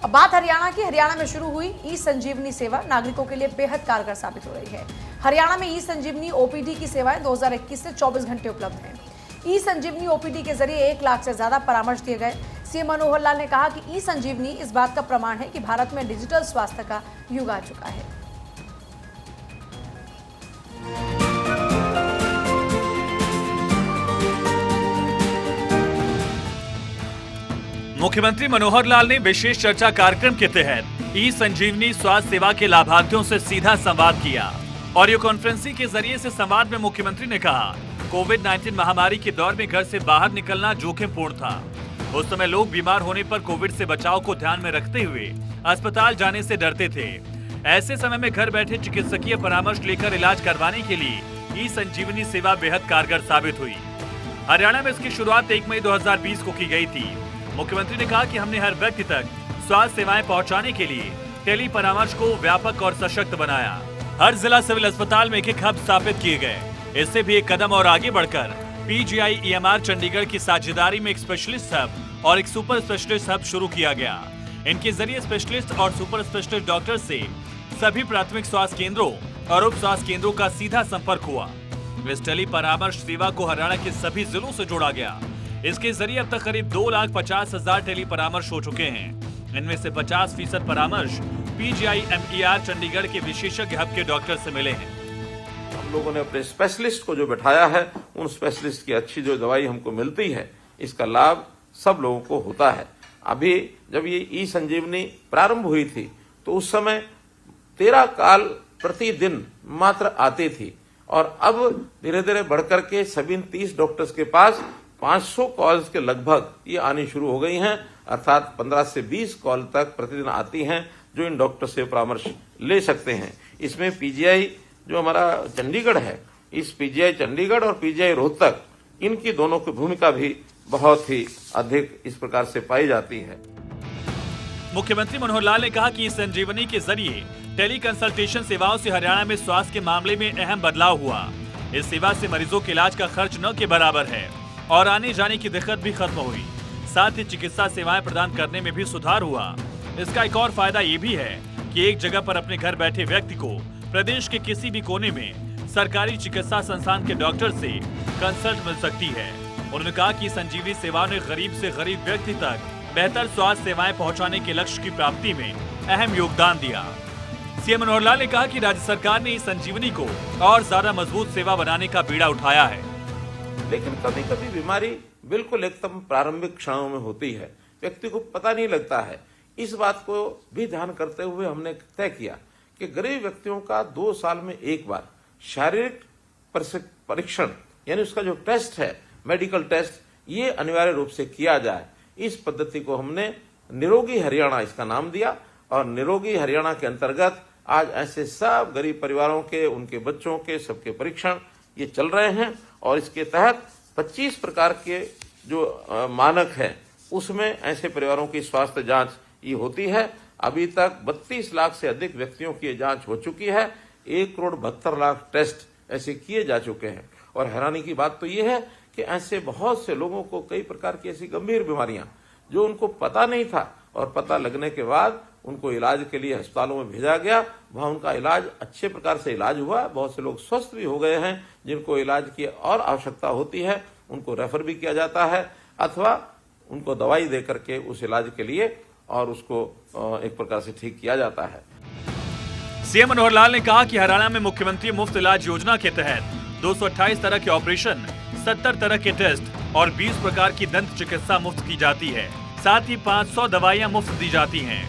अब बात हरियाणा की। हरियाणा में शुरू हुई ई संजीवनी सेवा नागरिकों के लिए बेहद कारगर साबित हो रही है। हरियाणा में ई संजीवनी ओपीडी की सेवाएं 2021 से 24 घंटे उपलब्ध हैं। ई संजीवनी ओपीडी के जरिए 1 लाख से ज्यादा परामर्श दिए गए। सीएम मनोहर लाल ने कहा कि ई संजीवनी इस बात का प्रमाण है कि भारत में डिजिटल स्वास्थ्य का युग आ चुका है। मुख्यमंत्री मनोहर लाल ने विशेष चर्चा कार्यक्रम के तहत ई संजीवनी स्वास्थ्य सेवा के लाभार्थियों से सीधा संवाद किया। ऑडियो कॉन्फ्रेंसिंग के जरिए से संवाद में मुख्यमंत्री ने कहा, कोविड-19 महामारी के दौर में घर से बाहर निकलना जोखिमपूर्ण था। उस समय लोग बीमार होने पर कोविड से बचाव को ध्यान में रखते हुए अस्पताल जाने से डरते थे। ऐसे समय में घर बैठे चिकित्सकीय परामर्श लेकर इलाज करवाने के लिए ई संजीवनी सेवा बेहद कारगर साबित हुई। हरियाणा में इसकी शुरुआत 1 मई 2020 को की गई थी। मुख्यमंत्री ने कहा कि हमने हर व्यक्ति तक स्वास्थ्य सेवाएं पहुंचाने के लिए टेली परामर्श को व्यापक और सशक्त बनाया। हर जिला सिविल अस्पताल में एक हब स्थापित किए गए। इससे भी एक कदम और आगे बढ़कर पीजीआई ईएमआर चंडीगढ़ की साझेदारी में एक स्पेशलिस्ट हब और एक सुपर स्पेशलिस्ट हब शुरू किया गया। इनके जरिए स्पेशलिस्ट और सुपर स्पेशलिस्ट डॉक्टर से सभी प्राथमिक स्वास्थ्य केंद्रों और उप स्वास्थ्य केंद्रों का सीधा संपर्क हुआ। इस टेली परामर्श सेवा को हरियाणा के सभी जिलों से जोड़ा गया। इसके जरिए अब तक करीब 2,50,000 टेली परामर्श हो चुके हैं। इनमें से 50% परामर्श पीजीआई-एमईआर चंडीगढ़ के विशेषज्ञ हब के डॉक्टर से मिले हैं। हम लोगों ने अपने स्पेशलिस्ट को जो बैठाया है, उन स्पेशलिस्ट की अच्छी जो दवाई हमको मिलती है, इसका लाभ सब लोगों को होता है। अभी जब ये ई संजीवनी प्रारंभ हुई थी तो उस समय 13 कॉल प्रतिदिन मात्र आती थी और अब धीरे धीरे बढ़कर के सभी 30 डॉक्टर्स के पास 500 कॉल्स के लगभग ये आनी शुरू हो गई हैं। अर्थात 15 से 20 कॉल तक प्रतिदिन आती हैं जो इन डॉक्टर से परामर्श ले सकते हैं। इसमें पीजीआई जो हमारा चंडीगढ़ है, इस पीजीआई चंडीगढ़ और पीजीआई रोहतक, इनकी दोनों की भूमिका भी बहुत ही अधिक इस प्रकार से पाई जाती है। मुख्यमंत्री मनोहर लाल ने कहा कि इस संजीवनी के जरिए टेली कंसल्टेशन सेवाओं से हरियाणा में स्वास्थ्य के मामले में अहम बदलाव हुआ। इस सेवा से मरीजों के इलाज का खर्च न के बराबर है और आने जाने की दिक्कत भी खत्म हुई। साथ ही चिकित्सा सेवाएं प्रदान करने में भी सुधार हुआ। इसका एक और फायदा ये भी है कि एक जगह पर अपने घर बैठे व्यक्ति को प्रदेश के किसी भी कोने में सरकारी चिकित्सा संस्थान के डॉक्टर से कंसल्ट मिल सकती है। उन्होंने कहा कि संजीवनी सेवा ने गरीब से गरीब व्यक्ति तक बेहतर स्वास्थ्य सेवाएं पहुंचाने के लक्ष्य की प्राप्ति में अहम योगदान दिया। सीएम मनोहर लाल ने कहा कि राज्य सरकार ने इस संजीवनी को और ज्यादा मजबूत सेवा बनाने का बीड़ा उठाया है। लेकिन कभी कभी बीमारी बिल्कुल एकदम प्रारंभिक क्षणों में होती है, व्यक्ति को पता नहीं लगता है। इस बात को भी ध्यान करते हुए हमने तय किया कि गरीब व्यक्तियों का 2 साल में एक बार शारीरिक परीक्षण, यानी उसका जो टेस्ट है, मेडिकल टेस्ट, ये अनिवार्य रूप से किया जाए। इस पद्धति को हमने निरोगी हरियाणा इसका नाम दिया और निरोगी हरियाणा के अंतर्गत आज ऐसे सब गरीब परिवारों के, उनके बच्चों के, सबके परीक्षण ये चल रहे हैं और इसके तहत 25 प्रकार के जो मानक है, उसमें ऐसे परिवारों की स्वास्थ्य जांच ये होती है। अभी तक 32 लाख से अधिक व्यक्तियों की जांच हो चुकी है। 1,72,00,000 टेस्ट ऐसे किए जा चुके हैं। और हैरानी की बात तो ये है कि ऐसे बहुत से लोगों को कई प्रकार की ऐसी गंभीर बीमारियां जो उनको पता नहीं था और पता लगने के बाद उनको इलाज के लिए अस्पतालों में भेजा गया, वहां उनका इलाज अच्छे प्रकार से इलाज हुआ। बहुत से लोग स्वस्थ भी हो गए हैं। जिनको इलाज की और आवश्यकता होती है उनको रेफर भी किया जाता है अथवा उनको दवाई दे करके उस इलाज के लिए और उसको एक प्रकार से ठीक किया जाता है। सीएम मनोहर लाल ने कहा कि हरियाणा में मुख्यमंत्री मुफ्त इलाज योजना के तहत 228 तरह के ऑपरेशन, 70 तरह के टेस्ट और 20 प्रकार की दंत चिकित्सा मुफ्त की जाती है। साथ ही 500 दवाइयां मुफ्त दी जाती हैं।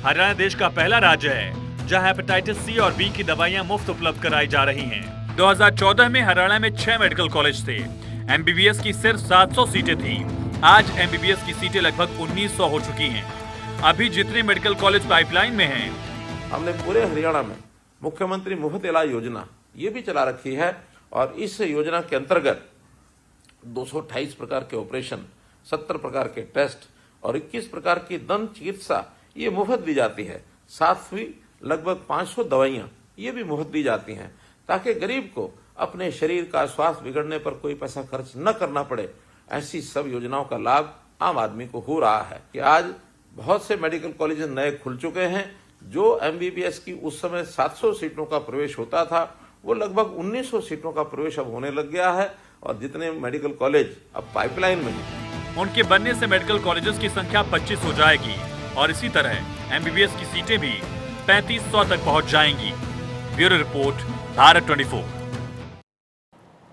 हरियाणा देश का पहला राज्य है जहां हेपेटाइटिस सी और बी की दवाइयां मुफ्त उपलब्ध कराई जा रही हैं। 2014 में हरियाणा में 6 मेडिकल कॉलेज थे। एमबीबीएस की सिर्फ 700 सीटें थी। आज एमबीबीएस की सीटें लगभग 1900 हो चुकी हैं। अभी जितने मेडिकल कॉलेज पाइपलाइन में हैं, हमने पूरे हरियाणा में मुख्यमंत्री मुफ्त इलाज योजना ये भी चला रखी है और इस योजना के अंतर्गत 228 प्रकार के ऑपरेशन, 70 प्रकार के टेस्ट और 21 प्रकार की दंत चिकित्सा ये मुफ्त दी जाती है। साथ ही लगभग 500 दवाइयां ये भी मुफ्त दी जाती हैं ताकि गरीब को अपने शरीर का स्वास्थ्य बिगड़ने पर कोई पैसा खर्च न करना पड़े। ऐसी सब योजनाओं का लाभ आम आदमी को हो रहा है कि आज बहुत से मेडिकल कॉलेज नए खुल चुके हैं। जो एमबीबीएस की उस समय 700 सीटों का प्रवेश होता था, वो लगभग 1900 सीटों का प्रवेश अब होने लग गया है और जितने मेडिकल कॉलेज अब पाइपलाइन में हैं। उनके बनने से मेडिकल कॉलेजेस की संख्या 25 हो जाएगी और इसी तरह एमबीबीएस की सीटें भी 3500 तक पहुंच जाएंगी। Bureau report, Bharat 24।